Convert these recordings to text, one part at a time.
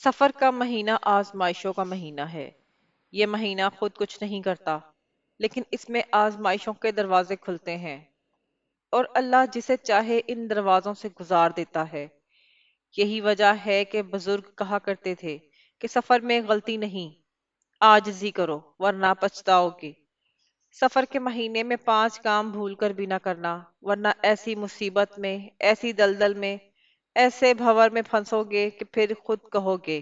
سفر کا مہینہ آزمائشوں کا مہینہ ہے۔ یہ مہینہ خود کچھ نہیں کرتا، لیکن اس میں آزمائشوں کے دروازے کھلتے ہیں اور اللہ جسے چاہے ان دروازوں سے گزار دیتا ہے۔ یہی وجہ ہے کہ بزرگ کہا کرتے تھے کہ سفر میں غلطی نہیں، عاجزی کرو ورنہ پچھتاؤ گے۔ سفر کے مہینے میں 5 کام بھول کر بھی نہ کرنا، ورنہ ایسی مصیبت میں، ایسی دلدل میں، ایسے بھور میں پھنسو گے کہ پھر خود کہو گے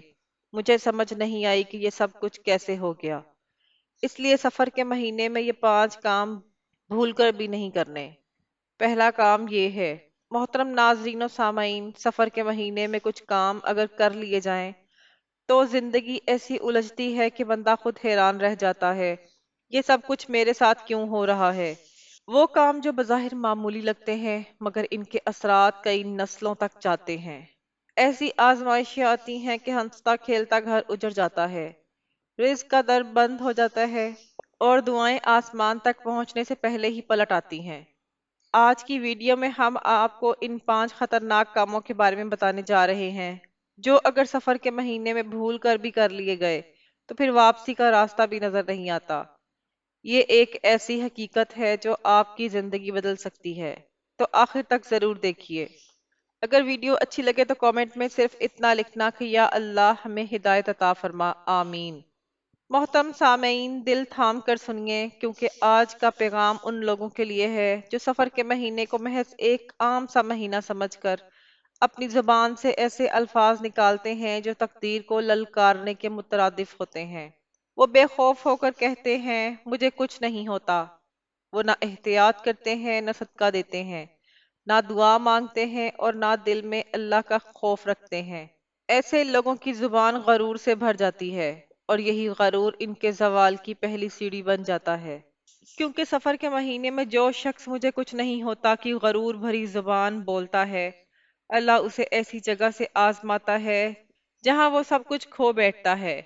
مجھے سمجھ نہیں آئی کہ یہ سب کچھ کیسے ہو گیا۔ اس لیے سفر کے مہینے میں یہ 5 کام بھول کر بھی نہیں کرنے۔ پہلا کام یہ ہے، محترم ناظرین و سامعین، سفر کے مہینے میں کچھ کام اگر کر لیے جائیں تو زندگی ایسی الجھتی ہے کہ بندہ خود حیران رہ جاتا ہے، یہ سب کچھ میرے ساتھ کیوں ہو رہا ہے۔ وہ کام جو بظاہر معمولی لگتے ہیں مگر ان کے اثرات کئی نسلوں تک جاتے ہیں۔ ایسی آزمائشیں آتی ہیں کہ ہنستا کھیلتا گھر اجڑ جاتا ہے، رزق کا در بند ہو جاتا ہے اور دعائیں آسمان تک پہنچنے سے پہلے ہی پلٹ آتی ہیں۔ آج کی ویڈیو میں ہم آپ کو ان 5 خطرناک کاموں کے بارے میں بتانے جا رہے ہیں جو اگر سفر کے مہینے میں بھول کر بھی کر لیے گئے تو پھر واپسی کا راستہ بھی نظر نہیں آتا۔ یہ ایک ایسی حقیقت ہے جو آپ کی زندگی بدل سکتی ہے، تو آخر تک ضرور دیکھیے۔ اگر ویڈیو اچھی لگے تو کامنٹ میں صرف اتنا لکھنا کہ یا اللہ ہمیں ہدایت عطا فرما، آمین۔ محترم سامعین، دل تھام کر سنیے کیونکہ آج کا پیغام ان لوگوں کے لیے ہے جو سفر کے مہینے کو محض ایک عام سا مہینہ سمجھ کر اپنی زبان سے ایسے الفاظ نکالتے ہیں جو تقدیر کو للکارنے کے مترادف ہوتے ہیں۔ وہ بے خوف ہو کر کہتے ہیں مجھے کچھ نہیں ہوتا۔ وہ نہ احتیاط کرتے ہیں، نہ صدقہ دیتے ہیں، نہ دعا مانگتے ہیں اور نہ دل میں اللہ کا خوف رکھتے ہیں۔ ایسے لوگوں کی زبان غرور سے بھر جاتی ہے اور یہی غرور ان کے زوال کی پہلی سیڑھی بن جاتا ہے۔ کیونکہ سفر کے مہینے میں جو شخص مجھے کچھ نہیں ہوتا کی غرور بھری زبان بولتا ہے، اللہ اسے ایسی جگہ سے آزماتا ہے جہاں وہ سب کچھ کھو بیٹھتا ہے۔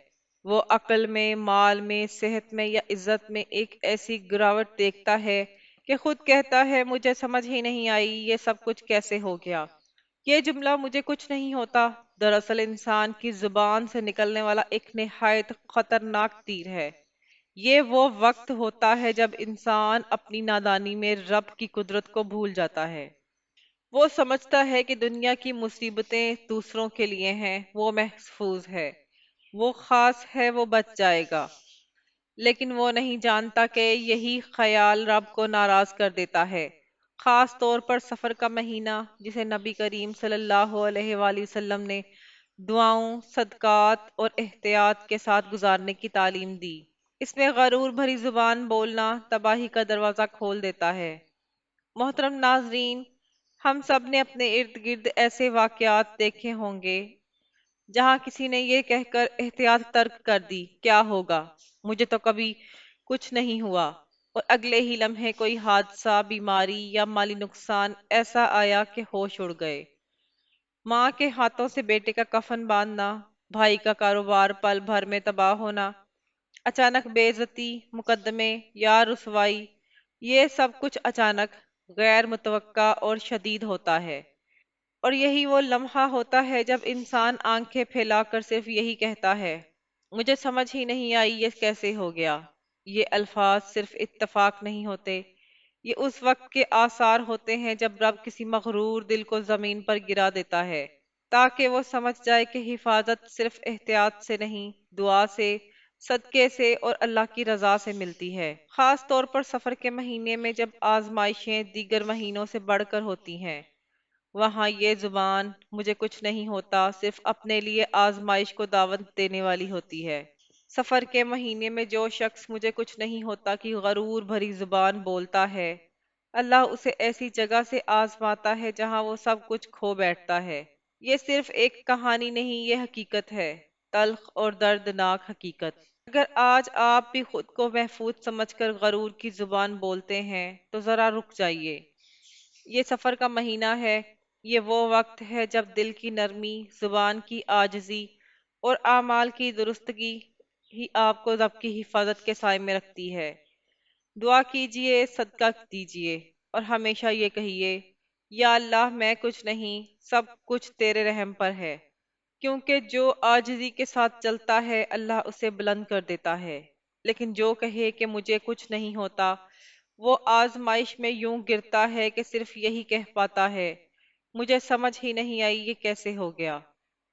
وہ عقل میں، مال میں، صحت میں یا عزت میں ایک ایسی گراوٹ دیکھتا ہے کہ خود کہتا ہے مجھے سمجھ ہی نہیں آئی یہ سب کچھ کیسے ہو گیا۔ یہ جملہ مجھے کچھ نہیں ہوتا دراصل انسان کی زبان سے نکلنے والا ایک نہایت خطرناک تیر ہے۔ یہ وہ وقت ہوتا ہے جب انسان اپنی نادانی میں رب کی قدرت کو بھول جاتا ہے۔ وہ سمجھتا ہے کہ دنیا کی مصیبتیں دوسروں کے لیے ہیں، وہ محفوظ ہے، وہ خاص ہے، وہ بچ جائے گا۔ لیکن وہ نہیں جانتا کہ یہی خیال رب کو ناراض کر دیتا ہے، خاص طور پر سفر کا مہینہ جسے نبی کریم صلی اللہ علیہ وآلہ وسلم نے دعاؤں، صدقات اور احتیاط کے ساتھ گزارنے کی تعلیم دی۔ اس میں غرور بھری زبان بولنا تباہی کا دروازہ کھول دیتا ہے۔ محترم ناظرین، ہم سب نے اپنے ارد گرد ایسے واقعات دیکھے ہوں گے جہاں کسی نے یہ کہہ کر احتیاط ترک کر دی کیا ہوگا، مجھے تو کبھی کچھ نہیں ہوا، اور اگلے ہی لمحے کوئی حادثہ، بیماری یا مالی نقصان ایسا آیا کہ ہوش اڑ گئے۔ ماں کے ہاتھوں سے بیٹے کا کفن باندھنا، بھائی کا کاروبار پل بھر میں تباہ ہونا، اچانک بے عزتی، مقدمے یا رسوائی، یہ سب کچھ اچانک، غیر متوقع اور شدید ہوتا ہے۔ اور یہی وہ لمحہ ہوتا ہے جب انسان آنکھیں پھیلا کر صرف یہی کہتا ہے مجھے سمجھ ہی نہیں آئی یہ کیسے ہو گیا۔ یہ الفاظ صرف اتفاق نہیں ہوتے، یہ اس وقت کے آثار ہوتے ہیں جب رب کسی مغرور دل کو زمین پر گرا دیتا ہے تاکہ وہ سمجھ جائے کہ حفاظت صرف احتیاط سے نہیں، دعا سے، صدقے سے اور اللہ کی رضا سے ملتی ہے۔ خاص طور پر سفر کے مہینے میں جب آزمائشیں دیگر مہینوں سے بڑھ کر ہوتی ہیں، وہاں یہ زبان مجھے کچھ نہیں ہوتا صرف اپنے لیے آزمائش کو دعوت دینے والی ہوتی ہے۔ سفر کے مہینے میں جو شخص مجھے کچھ نہیں ہوتا کی غرور بھری زبان بولتا ہے، اللہ اسے ایسی جگہ سے آزماتا ہے جہاں وہ سب کچھ کھو بیٹھتا ہے۔ یہ صرف ایک کہانی نہیں، یہ حقیقت ہے، تلخ اور دردناک حقیقت۔ اگر آج آپ بھی خود کو محفوظ سمجھ کر غرور کی زبان بولتے ہیں تو ذرا رک جائیے۔ یہ سفر کا مہینہ ہے، یہ وہ وقت ہے جب دل کی نرمی، زبان کی عاجزی اور اعمال کی درستگی ہی آپ کو رب کی حفاظت کے سائے میں رکھتی ہے۔ دعا کیجئے، صدقہ دیجئے اور ہمیشہ یہ کہیے یا اللہ میں کچھ نہیں، سب کچھ تیرے رحم پر ہے، کیونکہ جو عاجزی کے ساتھ چلتا ہے اللہ اسے بلند کر دیتا ہے، لیکن جو کہے کہ مجھے کچھ نہیں ہوتا وہ آزمائش میں یوں گرتا ہے کہ صرف یہی کہہ پاتا ہے مجھے سمجھ ہی نہیں آئی یہ کیسے ہو گیا۔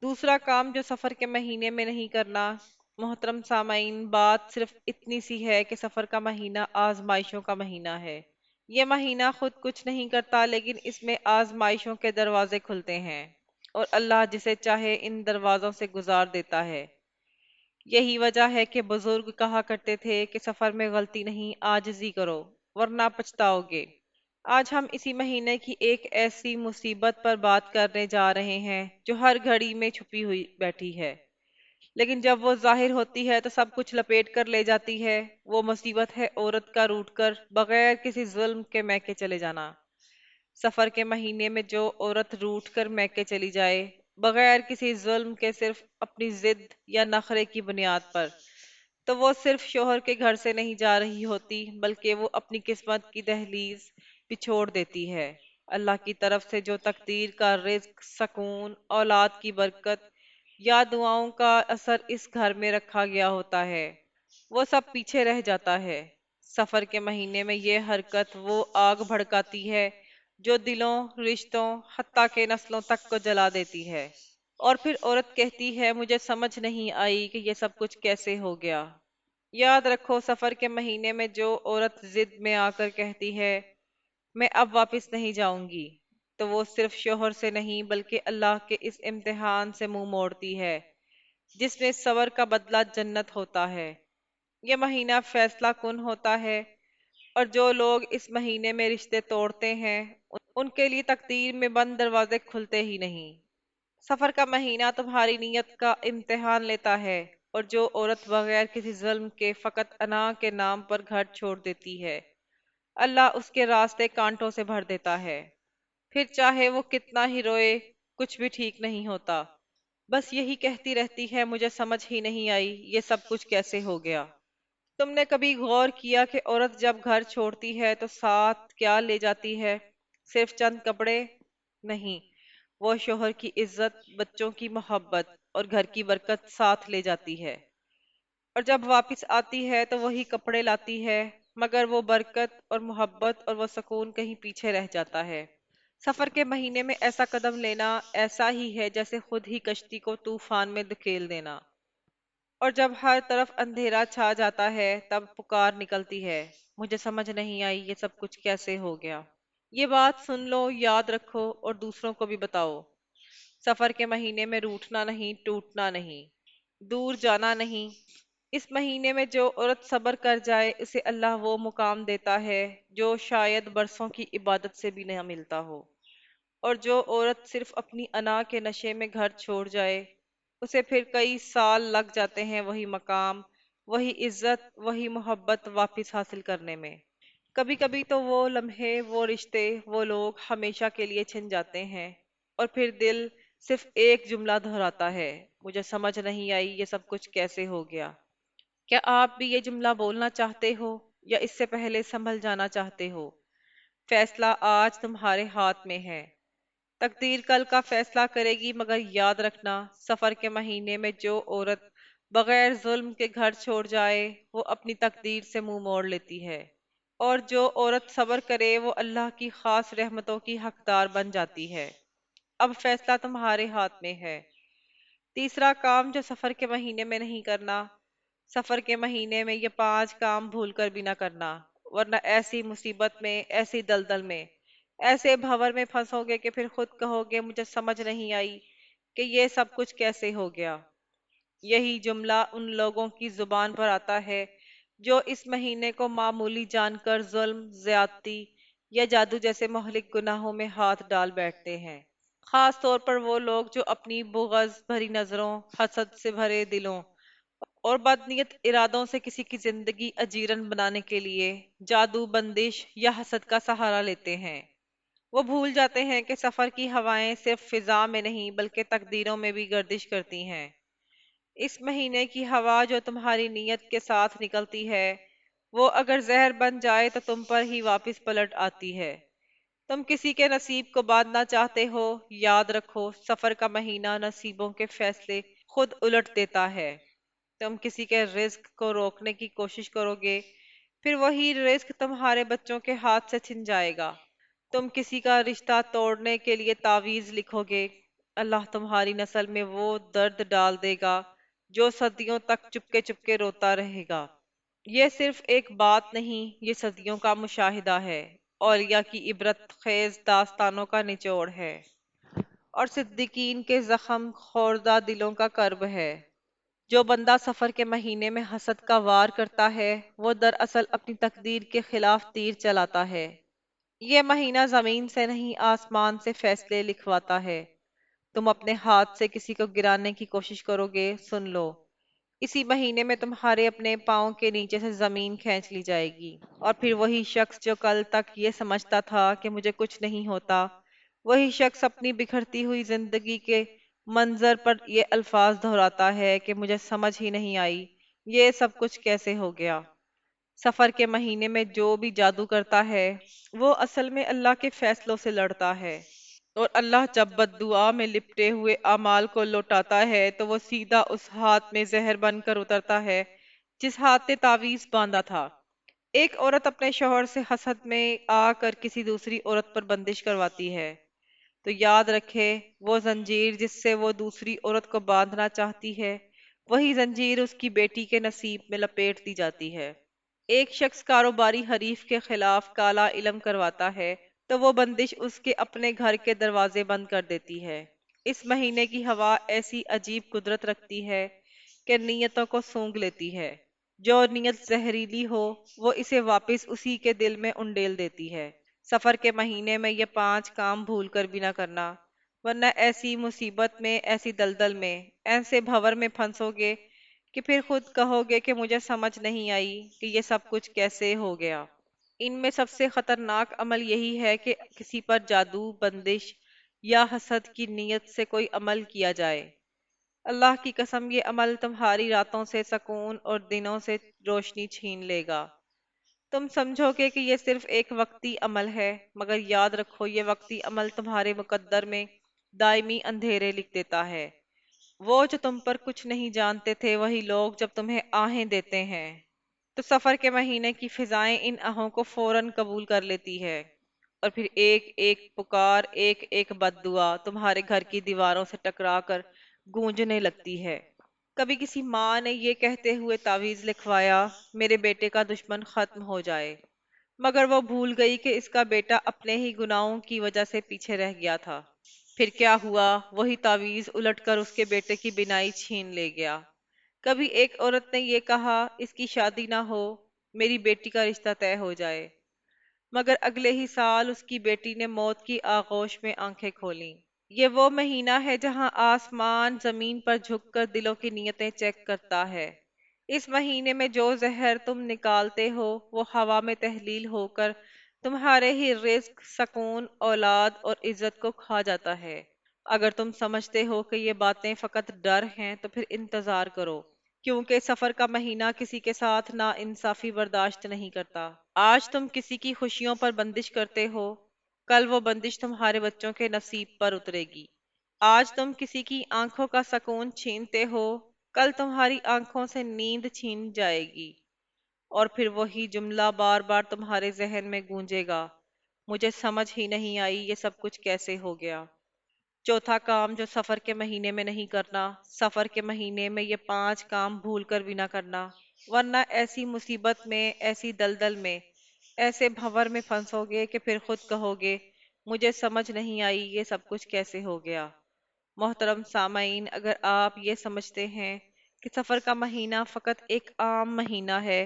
دوسرا کام جو سفر کے مہینے میں نہیں کرنا۔ محترم سامعین، بات صرف اتنی سی ہے کہ سفر کا مہینہ آزمائشوں کا مہینہ ہے۔ یہ مہینہ خود کچھ نہیں کرتا لیکن اس میں آزمائشوں کے دروازے کھلتے ہیں اور اللہ جسے چاہے ان دروازوں سے گزار دیتا ہے۔ یہی وجہ ہے کہ بزرگ کہا کرتے تھے کہ سفر میں غلطی نہیں، عاجزی کرو ورنہ پچھتاؤ گے۔ آج ہم اسی مہینے کی ایک ایسی مصیبت پر بات کرنے جا رہے ہیں جو ہر گھڑی میں چھپی ہوئی بیٹھی ہے، لیکن جب وہ ظاہر ہوتی ہے تو سب کچھ لپیٹ کر لے جاتی ہے۔ وہ مصیبت ہے عورت کا روٹ کر بغیر کسی ظلم کے میکے چلے جانا۔ سفر کے مہینے میں جو عورت روٹ کر میکے چلی جائے بغیر کسی ظلم کے، صرف اپنی ضد یا نخرے کی بنیاد پر، تو وہ صرف شوہر کے گھر سے نہیں جا رہی ہوتی بلکہ وہ اپنی قسمت کی دہلیز پچھوڑ دیتی ہے۔ اللہ کی طرف سے جو تقدیر کا رزق، سکون، اولاد کی برکت یا دعاؤں کا اثر اس گھر میں رکھا گیا ہوتا ہے وہ سب پیچھے رہ جاتا ہے۔ سفر کے مہینے میں یہ حرکت وہ آگ بھڑکاتی ہے جو دلوں، رشتوں، حتیٰ کہ نسلوں تک کو جلا دیتی ہے۔ اور پھر عورت کہتی ہے مجھے سمجھ نہیں آئی کہ یہ سب کچھ کیسے ہو گیا۔ یاد رکھو، سفر کے مہینے میں جو عورت ضد میں آ کر کہتی ہے میں اب واپس نہیں جاؤں گی، تو وہ صرف شوہر سے نہیں بلکہ اللہ کے اس امتحان سے منہ موڑتی ہے جس میں صبر کا بدلہ جنت ہوتا ہے۔ یہ مہینہ فیصلہ کن ہوتا ہے اور جو لوگ اس مہینے میں رشتے توڑتے ہیں ان کے لیے تقدیر میں بند دروازے کھلتے ہی نہیں۔ سفر کا مہینہ تمہاری نیت کا امتحان لیتا ہے، اور جو عورت بغیر کسی ظلم کے فقط انا کے نام پر گھر چھوڑ دیتی ہے اللہ اس کے راستے کانٹوں سے بھر دیتا ہے۔ پھر چاہے وہ کتنا ہی روئے کچھ بھی ٹھیک نہیں ہوتا، بس یہی کہتی رہتی ہے مجھے سمجھ ہی نہیں آئی یہ سب کچھ کیسے ہو گیا۔ تم نے کبھی غور کیا کہ عورت جب گھر چھوڑتی ہے تو ساتھ کیا لے جاتی ہے؟ صرف چند کپڑے نہیں، وہ شوہر کی عزت، بچوں کی محبت اور گھر کی برکت ساتھ لے جاتی ہے۔ اور جب واپس آتی ہے تو وہی کپڑے لاتی ہے، مگر وہ برکت اور محبت اور وہ سکون کہیں پیچھے رہ جاتا ہے۔ سفر کے مہینے میں ایسا قدم لینا ایسا ہی ہے جیسے خود ہی کشتی کو طوفان میں دھکیل دینا۔ اور جب ہر طرف اندھیرا چھا جاتا ہے تب پکار نکلتی ہے مجھے سمجھ نہیں آئی یہ سب کچھ کیسے ہو گیا۔ یہ بات سن لو، یاد رکھو اور دوسروں کو بھی بتاؤ۔ سفر کے مہینے میں روٹھنا نہیں، ٹوٹنا نہیں، دور جانا نہیں۔ اس مہینے میں جو عورت صبر کر جائے اسے اللہ وہ مقام دیتا ہے جو شاید برسوں کی عبادت سے بھی نہ ملتا ہو، اور جو عورت صرف اپنی انا کے نشے میں گھر چھوڑ جائے اسے پھر کئی سال لگ جاتے ہیں وہی مقام، وہی عزت، وہی محبت واپس حاصل کرنے میں۔ کبھی کبھی تو وہ لمحے، وہ رشتے، وہ لوگ ہمیشہ کے لیے چھن جاتے ہیں اور پھر دل صرف ایک جملہ دہراتا ہے مجھے سمجھ نہیں آئی یہ سب کچھ کیسے ہو گیا۔ کیا آپ بھی یہ جملہ بولنا چاہتے ہو یا اس سے پہلے سنبھل جانا چاہتے ہو؟ فیصلہ آج تمہارے ہاتھ میں ہے، تقدیر کل کا فیصلہ کرے گی، مگر یاد رکھنا سفر کے مہینے میں جو عورت بغیر ظلم کے گھر چھوڑ جائے وہ اپنی تقدیر سے منہ موڑ لیتی ہے، اور جو عورت صبر کرے وہ اللہ کی خاص رحمتوں کی حقدار بن جاتی ہے۔ اب فیصلہ تمہارے ہاتھ میں ہے۔ تیسرا کام جو سفر کے مہینے میں نہیں کرنا۔ سفر کے مہینے میں یہ 5 کام بھول کر بھی نہ کرنا، ورنہ ایسی مصیبت میں، ایسی دلدل میں، ایسے بھنور میں پھنسو گے کہ پھر خود کہو گے مجھے سمجھ نہیں آئی کہ یہ سب کچھ کیسے ہو گیا۔ یہی جملہ ان لوگوں کی زبان پر آتا ہے جو اس مہینے کو معمولی جان کر ظلم، زیادتی یا جادو جیسے مہلک گناہوں میں ہاتھ ڈال بیٹھتے ہیں۔ خاص طور پر وہ لوگ جو اپنی بغض بھری نظروں، حسد سے بھرے دلوں اور بدنیت ارادوں سے کسی کی زندگی اجیرن بنانے کے لیے جادو، بندش یا حسد کا سہارا لیتے ہیں۔ وہ بھول جاتے ہیں کہ سفر کی ہوائیں صرف فضا میں نہیں بلکہ تقدیروں میں بھی گردش کرتی ہیں۔ اس مہینے کی ہوا جو تمہاری نیت کے ساتھ نکلتی ہے وہ اگر زہر بن جائے تو تم پر ہی واپس پلٹ آتی ہے۔ تم کسی کے نصیب کو باندھنا چاہتے ہو، یاد رکھو سفر کا مہینہ نصیبوں کے فیصلے خود الٹ دیتا ہے۔ تم کسی کے رزق کو روکنے کی کوشش کرو گے، پھر وہی رزق تمہارے بچوں کے ہاتھ سے چھن جائے گا۔ تم کسی کا رشتہ توڑنے کے لیے تعویذ لکھو گے، اللہ تمہاری نسل میں وہ درد ڈال دے گا جو صدیوں تک چپکے چپکے روتا رہے گا۔ یہ صرف ایک بات نہیں، یہ صدیوں کا مشاہدہ ہے، اولیاء کی عبرت خیز داستانوں کا نچوڑ ہے، اور صدیقین کے زخم خوردہ دلوں کا کرب ہے۔ جو بندہ سفر کے مہینے میں حسد کا وار کرتا ہے، وہ دراصل اپنی تقدیر کے خلاف تیر چلاتا ہے۔ یہ مہینہ زمین سے نہیں آسمان سے فیصلے لکھواتا ہے۔ تم اپنے ہاتھ سے کسی کو گرانے کی کوشش کرو گے، سن لو، اسی مہینے میں تمہارے اپنے پاؤں کے نیچے سے زمین کھینچ لی جائے گی، اور پھر وہی شخص جو کل تک یہ سمجھتا تھا کہ مجھے کچھ نہیں ہوتا، وہی شخص اپنی بکھرتی ہوئی زندگی کے منظر پر یہ الفاظ دہراتا ہے کہ مجھے سمجھ ہی نہیں آئی یہ سب کچھ کیسے ہو گیا۔ سفر کے مہینے میں جو بھی جادو کرتا ہے، وہ اصل میں اللہ کے فیصلوں سے لڑتا ہے، اور اللہ جب بد دعا میں لپٹے ہوئے اعمال کو لوٹاتا ہے تو وہ سیدھا اس ہاتھ میں زہر بن کر اترتا ہے جس ہاتھ نے تعویذ باندھا تھا۔ ایک عورت اپنے شوہر سے حسد میں آ کر کسی دوسری عورت پر بندش کرواتی ہے، تو یاد رکھے وہ زنجیر جس سے وہ دوسری عورت کو باندھنا چاہتی ہے، وہی زنجیر اس کی بیٹی کے نصیب میں لپیٹ دی جاتی ہے۔ ایک شخص کاروباری حریف کے خلاف کالا علم کرواتا ہے، تو وہ بندش اس کے اپنے گھر کے دروازے بند کر دیتی ہے۔ اس مہینے کی ہوا ایسی عجیب قدرت رکھتی ہے کہ نیتوں کو سونگھ لیتی ہے۔ جو نیت زہریلی ہو، وہ اسے واپس اسی کے دل میں انڈیل دیتی ہے۔ سفر کے مہینے میں یہ 5 کام بھول کر بھی نہ کرنا، ورنہ ایسی مصیبت میں، ایسی دلدل میں، ایسے بھور میں پھنسو گے کہ پھر خود کہو گے کہ مجھے سمجھ نہیں آئی کہ یہ سب کچھ کیسے ہو گیا۔ ان میں سب سے خطرناک عمل یہی ہے کہ کسی پر جادو، بندش یا حسد کی نیت سے کوئی عمل کیا جائے۔ اللہ کی قسم، یہ عمل تمہاری راتوں سے سکون اور دنوں سے روشنی چھین لے گا۔ تم سمجھو گے کہ یہ صرف ایک وقتی عمل ہے، مگر یاد رکھو یہ وقتی عمل تمہارے مقدر میں دائمی اندھیرے لکھ دیتا ہے۔ وہ جو تم پر کچھ نہیں جانتے تھے، وہی لوگ جب تمہیں آہیں دیتے ہیں، تو سفر کے مہینے کی فضائیں ان آہوں کو فوراً قبول کر لیتی ہے، اور پھر ایک ایک پکار، ایک ایک بد دعا تمہارے گھر کی دیواروں سے ٹکرا کر گونجنے لگتی ہے۔ کبھی کسی ماں نے یہ کہتے ہوئے تعویذ لکھوایا، میرے بیٹے کا دشمن ختم ہو جائے، مگر وہ بھول گئی کہ اس کا بیٹا اپنے ہی گناہوں کی وجہ سے پیچھے رہ گیا تھا۔ پھر کیا ہوا، وہی تعویذ الٹ کر اس کے بیٹے کی بینائی چھین لے گیا۔ کبھی ایک عورت نے یہ کہا، اس کی شادی نہ ہو، میری بیٹی کا رشتہ طے ہو جائے، مگر اگلے ہی سال اس کی بیٹی نے موت کی آغوش میں آنکھیں کھولیں۔ یہ وہ مہینہ ہے جہاں آسمان زمین پر جھک کر دلوں کی نیتیں چیک کرتا ہے۔ اس مہینے میں جو زہر تم نکالتے ہو، وہ ہوا میں تحلیل ہو کر تمہارے ہی رزق، سکون، اولاد اور عزت کو کھا جاتا ہے۔ اگر تم سمجھتے ہو کہ یہ باتیں فقط ڈر ہیں، تو پھر انتظار کرو، کیونکہ سفر کا مہینہ کسی کے ساتھ نا انصافی برداشت نہیں کرتا۔ آج تم کسی کی خوشیوں پر بندش کرتے ہو، کل وہ بندش تمہارے بچوں کے نصیب پر اترے گی۔ آج تم کسی کی آنکھوں کا سکون چھینتے ہو، کل تمہاری آنکھوں سے نیند چھین جائے گی، اور پھر وہی جملہ بار بار تمہارے ذہن میں گونجے گا، مجھے سمجھ ہی نہیں آئی یہ سب کچھ کیسے ہو گیا۔ چوتھا کام جو سفر کے مہینے میں نہیں کرنا، سفر کے مہینے میں یہ 5 کام بھول کر بھی نہ کرنا، ورنہ ایسی مصیبت میں، ایسی دلدل میں، ایسے بھنور میں پھنسو گے کہ پھر خود کہو گے مجھے سمجھ نہیں آئی یہ سب کچھ کیسے ہو گیا۔ محترم سامعین، اگر آپ یہ سمجھتے ہیں کہ سفر کا مہینہ فقط ایک عام مہینہ ہے،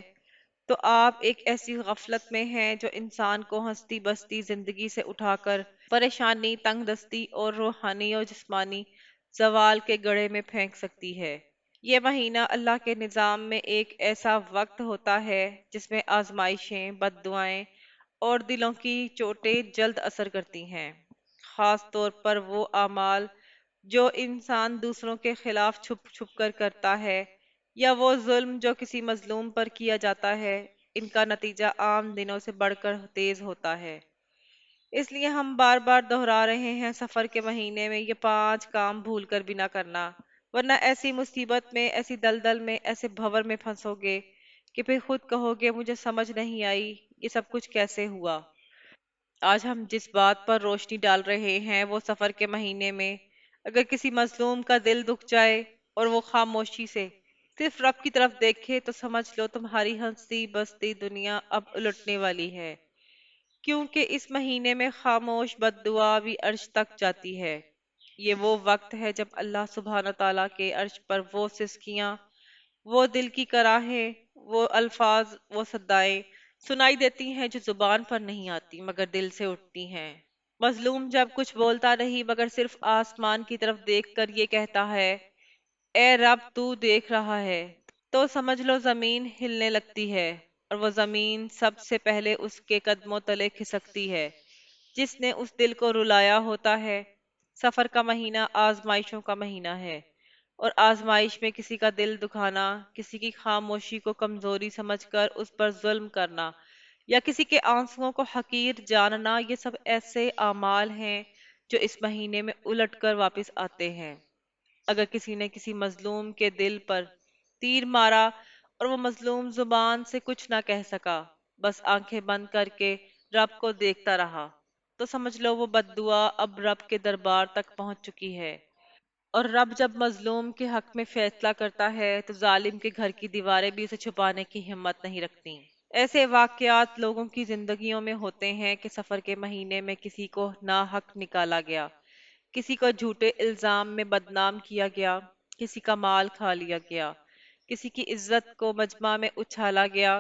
تو آپ ایک ایسی غفلت میں ہیں جو انسان کو ہستی بستی زندگی سے اٹھا کر پریشانی، تنگ دستی اور روحانی اور جسمانی زوال کے گڑھے میں پھینک سکتی ہے۔ یہ مہینہ اللہ کے نظام میں ایک ایسا وقت ہوتا ہے جس میں آزمائشیں، بد دعائیں اور دلوں کی چوٹیں جلد اثر کرتی ہیں، خاص طور پر وہ اعمال جو انسان دوسروں کے خلاف چھپ چھپ کر کرتا ہے، یا وہ ظلم جو کسی مظلوم پر کیا جاتا ہے، ان کا نتیجہ عام دنوں سے بڑھ کر تیز ہوتا ہے۔ اس لیے ہم بار بار دہرا رہے ہیں سفر کے مہینے میں یہ 5 کام بھول کر بھی نہ کرنا، ورنہ ایسی مصیبت میں، ایسی دلدل میں، ایسے بھور میں پھنسو گے کہ پھر خود کہو گے مجھے سمجھ نہیں آئی یہ سب کچھ کیسے ہوا۔ آج ہم جس بات پر روشنی ڈال رہے ہیں وہ سفر کے مہینے میں اگر کسی مظلوم کا دل دکھ جائے اور وہ خاموشی سے صرف رب کی طرف دیکھے تو سمجھ لو تمہاری ہنسی بستی دنیا اب الٹنے والی ہے، کیونکہ اس مہینے میں خاموش بد دعا بھی عرش تک جاتی ہے۔ یہ وہ وقت ہے جب اللہ سبحانہ تعالیٰ کے عرش پر وہ سسکیاں، وہ دل کی کراہیں، وہ الفاظ، وہ صدائیں سنائی دیتی ہیں جو زبان پر نہیں آتی مگر دل سے اٹھتی ہیں۔ مظلوم جب کچھ بولتا نہیں مگر صرف آسمان کی طرف دیکھ کر یہ کہتا ہے اے رب تو دیکھ رہا ہے، تو سمجھ لو زمین ہلنے لگتی ہے، اور وہ زمین سب سے پہلے اس کے قدموں تلے کھسکتی ہے جس نے اس دل کو رلایا ہوتا ہے۔ سفر کا مہینہ آزمائشوں کا مہینہ ہے، اور آزمائش میں کسی کا دل دکھانا، کسی کی خاموشی کو کمزوری سمجھ کر اس پر ظلم کرنا، یا کسی کے آنسوؤں کو حقیر جاننا، یہ سب ایسے اعمال ہیں جو اس مہینے میں الٹ کر واپس آتے ہیں۔ اگر کسی نے کسی مظلوم کے دل پر تیر مارا اور وہ مظلوم زبان سے کچھ نہ کہہ سکا، بس آنکھیں بند کر کے رب کو دیکھتا رہا، تو سمجھ لو وہ بد دعا اب رب کے دربار تک پہنچ چکی ہے۔ اور رب جب مظلوم کے حق میں فیصلہ کرتا ہے تو ظالم کے گھر کی دیواریں بھی اسے چھپانے کی ہمت نہیں رکھتی۔ ایسے واقعات لوگوں کی زندگیوں میں ہوتے ہیں کہ سفر کے مہینے میں کسی کو ناحق نکالا گیا، کسی کو جھوٹے الزام میں بدنام کیا گیا، کسی کا مال کھا لیا گیا، کسی کی عزت کو مجمع میں اچھالا گیا،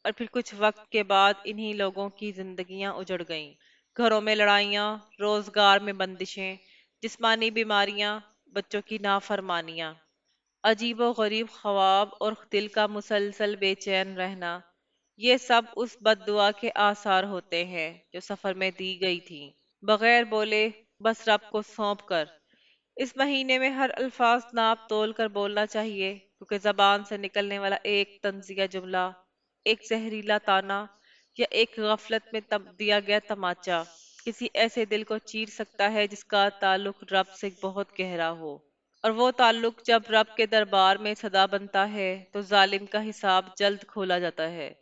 اور پھر کچھ وقت کے بعد انہی لوگوں کی زندگیاں اجڑ گئیں۔ گھروں میں لڑائیاں، روزگار میں بندشیں، جسمانی بیماریاں، بچوں کی نافرمانیاں، عجیب و غریب خواب اور دل کا مسلسل بے چین رہنا، یہ سب اس بد دعا کے آثار ہوتے ہیں جو سفر میں دی گئی تھی، بغیر بولے، بس رب کو سونپ کر۔ اس مہینے میں ہر الفاظ ناپ تول کر بولنا چاہیے، کیونکہ زبان سے نکلنے والا ایک طنزیہ جملہ، ایک زہریلا تانا، یا ایک غفلت میں تب دیا گیا تماچا کسی ایسے دل کو چیر سکتا ہے جس کا تعلق رب سے بہت گہرا ہو، اور وہ تعلق جب رب کے دربار میں صدا بنتا ہے تو ظالم کا حساب جلد کھولا جاتا ہے۔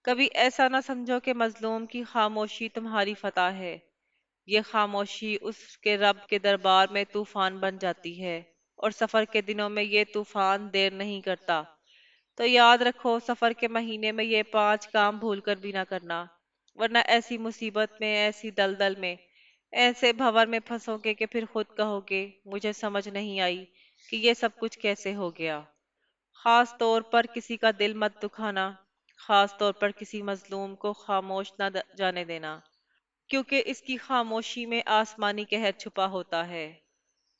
کبھی ایسا نہ سمجھو کہ مظلوم کی خاموشی تمہاری فتح ہے، یہ خاموشی اس کے رب کے دربار میں طوفان بن جاتی ہے، اور سفر کے دنوں میں یہ طوفان دیر نہیں کرتا۔ تو یاد رکھو سفر کے مہینے میں یہ 5 کام بھول کر بھی نہ کرنا، ورنہ ایسی مصیبت میں، ایسی دلدل میں، ایسے بھور میں پھنسو گے کہ پھر خود کہو گے مجھے سمجھ نہیں آئی کہ یہ سب کچھ کیسے ہو گیا۔ خاص طور پر کسی کا دل مت دکھانا، خاص طور پر کسی مظلوم کو خاموش نہ جانے دینا، کیونکہ اس کی خاموشی میں آسمانی قہر چھپا ہوتا ہے،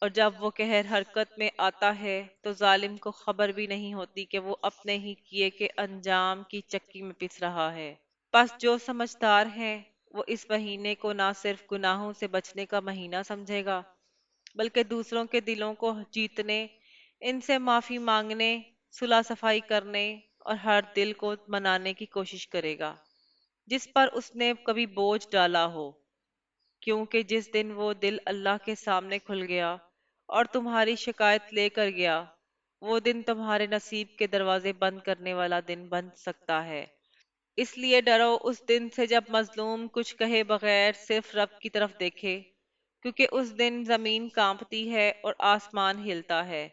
اور جب وہ قہر حرکت میں آتا ہے تو ظالم کو خبر بھی نہیں ہوتی کہ وہ اپنے ہی کیے کے انجام کی چکی میں پس رہا ہے۔ بس جو سمجھدار ہیں وہ اس مہینے کو نہ صرف گناہوں سے بچنے کا مہینہ سمجھے گا، بلکہ دوسروں کے دلوں کو جیتنے، ان سے معافی مانگنے، صلح صفائی کرنے، اور ہر دل کو منانے کی کوشش کرے گا جس پر اس نے کبھی بوجھ ڈالا ہو، کیونکہ جس دن وہ دل اللہ کے سامنے کھل گیا اور تمہاری شکایت لے کر گیا، وہ دن تمہارے نصیب کے دروازے بند کرنے والا دن بن سکتا ہے۔ اس لیے ڈرو اس دن سے جب مظلوم کچھ کہے بغیر صرف رب کی طرف دیکھے، کیونکہ اس دن زمین کانپتی ہے اور آسمان ہلتا ہے،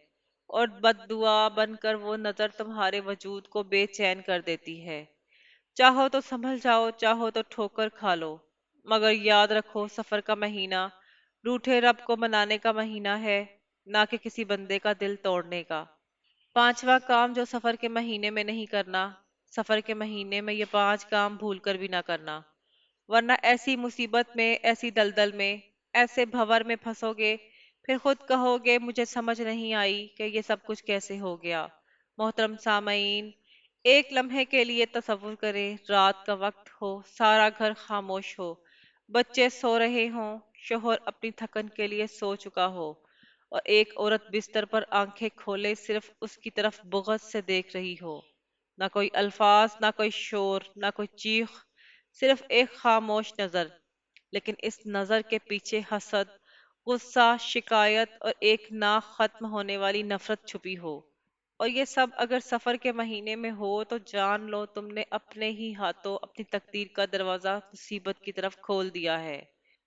اور بد دعا بن کر وہ نظر تمہارے وجود کو بے چین کر دیتی ہے۔ چاہو تو سنبھل جاؤ، چاہو تو ٹھوکر کھا لو، مگر یاد رکھو سفر کا مہینہ روٹھے رب کو منانے کا مہینہ ہے، نہ کہ کسی بندے کا دل توڑنے کا۔ 5واں کام جو سفر کے مہینے میں نہیں کرنا، سفر کے مہینے میں یہ 5 کام بھول کر بھی نہ کرنا، ورنہ ایسی مصیبت میں، ایسی دلدل میں، ایسے بھور میں پھنسو گے، پھر خود کہو گے مجھے سمجھ نہیں آئی کہ یہ سب کچھ کیسے ہو گیا۔ محترم سامعین، ایک لمحے کے لیے تصور کریں رات کا وقت ہو، سارا گھر خاموش ہو، بچے سو رہے ہوں، شوہر اپنی تھکن کے لیے سو چکا ہو، اور ایک عورت بستر پر آنکھیں کھولے صرف اس کی طرف بغض سے دیکھ رہی ہو، نہ کوئی الفاظ، نہ کوئی شور، نہ کوئی چیخ، صرف ایک خاموش نظر۔ لیکن اس نظر کے پیچھے حسد، غصہ، شکایت اور ایک نہ ختم ہونے والی نفرت چھپی ہو۔ اور یہ سب اگر سفر کے مہینے میں ہو تو جان لو تم نے اپنے ہی ہاتھوں اپنی تقدیر کا دروازہ مصیبت کی طرف کھول دیا ہے۔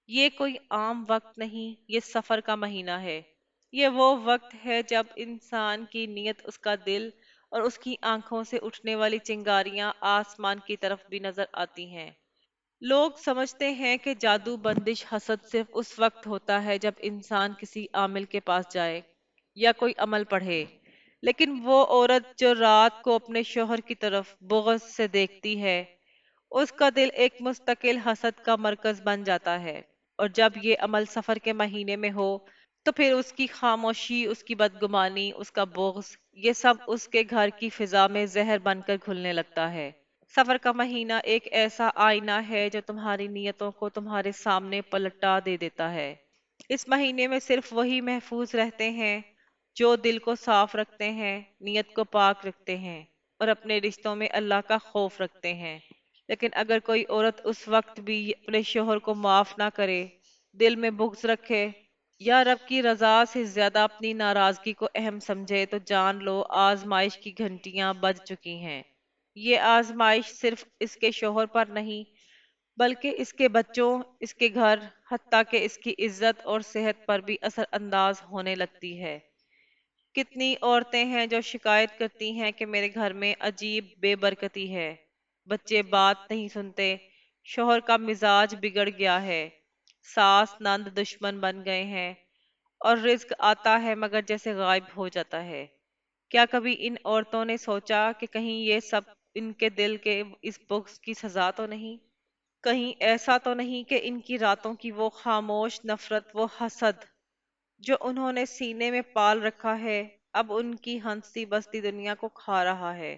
یہ کوئی عام وقت نہیں، یہ سفر کا مہینہ ہے۔ یہ وہ وقت ہے جب انسان کی نیت، اس کا دل اور اس کی آنکھوں سے اٹھنے والی چنگاریاں آسمان کی طرف بھی نظر آتی ہیں۔ لوگ سمجھتے ہیں کہ جادو، بندش، حسد صرف اس وقت ہوتا ہے جب انسان کسی عامل کے پاس جائے یا کوئی عمل پڑھے، لیکن وہ عورت جو رات کو اپنے شوہر کی طرف بغض سے دیکھتی ہے، اس کا دل ایک مستقل حسد کا مرکز بن جاتا ہے۔ اور جب یہ عمل سفر کے مہینے میں ہو تو پھر اس کی خاموشی، اس کی بدگمانی، اس کا بغض، یہ سب اس کے گھر کی فضا میں زہر بن کر گھلنے لگتا ہے۔ سفر کا مہینہ ایک ایسا آئینہ ہے جو تمہاری نیتوں کو تمہارے سامنے پلٹا دے دیتا ہے۔ اس مہینے میں صرف وہی محفوظ رہتے ہیں جو دل کو صاف رکھتے ہیں، نیت کو پاک رکھتے ہیں اور اپنے رشتوں میں اللہ کا خوف رکھتے ہیں۔ لیکن اگر کوئی عورت اس وقت بھی اپنے شوہر کو معاف نہ کرے، دل میں بغض رکھے یا رب کی رضا سے زیادہ اپنی ناراضگی کو اہم سمجھے، تو جان لو آزمائش کی گھنٹیاں بج چکی ہیں۔ یہ آزمائش صرف اس کے شوہر پر نہیں بلکہ اس کے بچوں، اس کے گھر، حتیٰ کہ اس کی عزت اور صحت پر بھی اثر انداز ہونے لگتی ہے۔ کتنی عورتیں ہیں جو شکایت کرتی ہیں کہ میرے گھر میں عجیب بے برکتی ہے، بچے بات نہیں سنتے، شوہر کا مزاج بگڑ گیا ہے، ساس نند دشمن بن گئے ہیں، اور رزق آتا ہے مگر جیسے غائب ہو جاتا ہے۔ کیا کبھی ان عورتوں نے سوچا کہ کہیں یہ سب ان کے دل کے اس بغض کی سزا تو نہیں؟ کہیں ایسا تو نہیں کہ ان کی راتوں کی وہ خاموش نفرت، وہ حسد جو انہوں نے سینے میں پال رکھا ہے، اب ان کی ہنستی بستی دنیا کو کھا رہا ہے؟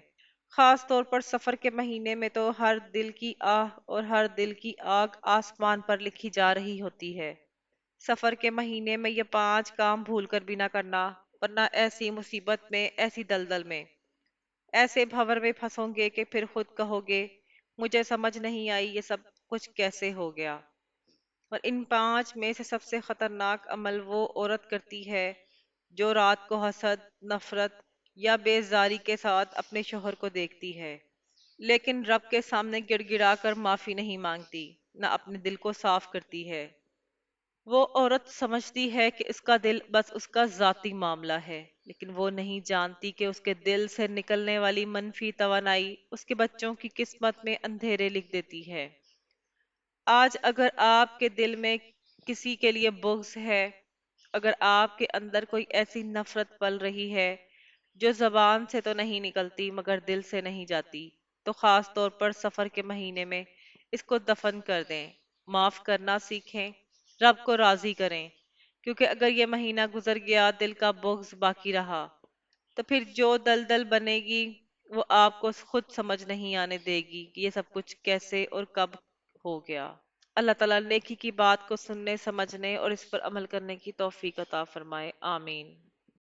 خاص طور پر سفر کے مہینے میں تو ہر دل کی آہ اور ہر دل کی آگ آسمان پر لکھی جا رہی ہوتی ہے۔ سفر کے مہینے میں یہ 5 کام بھول کر بھی نہ کرنا، ورنہ ایسی مصیبت میں، ایسی دلدل میں، ایسے بھور میں پھنسو گے کہ پھر خود کہو گے مجھے سمجھ نہیں آئی یہ سب کچھ کیسے ہو گیا۔ اور ان 5 میں سے سب سے خطرناک عمل وہ عورت کرتی ہے جو رات کو حسد، نفرت یا بیزاری کے ساتھ اپنے شوہر کو دیکھتی ہے، لیکن رب کے سامنے گڑ گڑا کر معافی نہیں مانگتی، نہ اپنے دل کو صاف کرتی ہے۔ وہ عورت سمجھتی ہے کہ اس کا دل بس اس کا ذاتی معاملہ ہے، لیکن وہ نہیں جانتی کہ اس کے دل سے نکلنے والی منفی توانائی اس کے بچوں کی قسمت میں اندھیرے لکھ دیتی ہے۔ آج اگر آپ کے دل میں کسی کے لیے بغض ہے، اگر آپ کے اندر کوئی ایسی نفرت پل رہی ہے جو زبان سے تو نہیں نکلتی مگر دل سے نہیں جاتی، تو خاص طور پر سفر کے مہینے میں اس کو دفن کر دیں، معاف کرنا سیکھیں، رب کو راضی کریں، کیونکہ اگر یہ مہینہ گزر گیا، دل کا بغض باقی رہا، تو پھر جو دلدل بنے گی وہ آپ کو خود سمجھ نہیں آنے دے گی کہ یہ سب کچھ کیسے اور کب ہو گیا۔ اللہ تعالیٰ نیکی کی بات کو سننے، سمجھنے اور اس پر عمل کرنے کی توفیق عطا فرمائے، آمین۔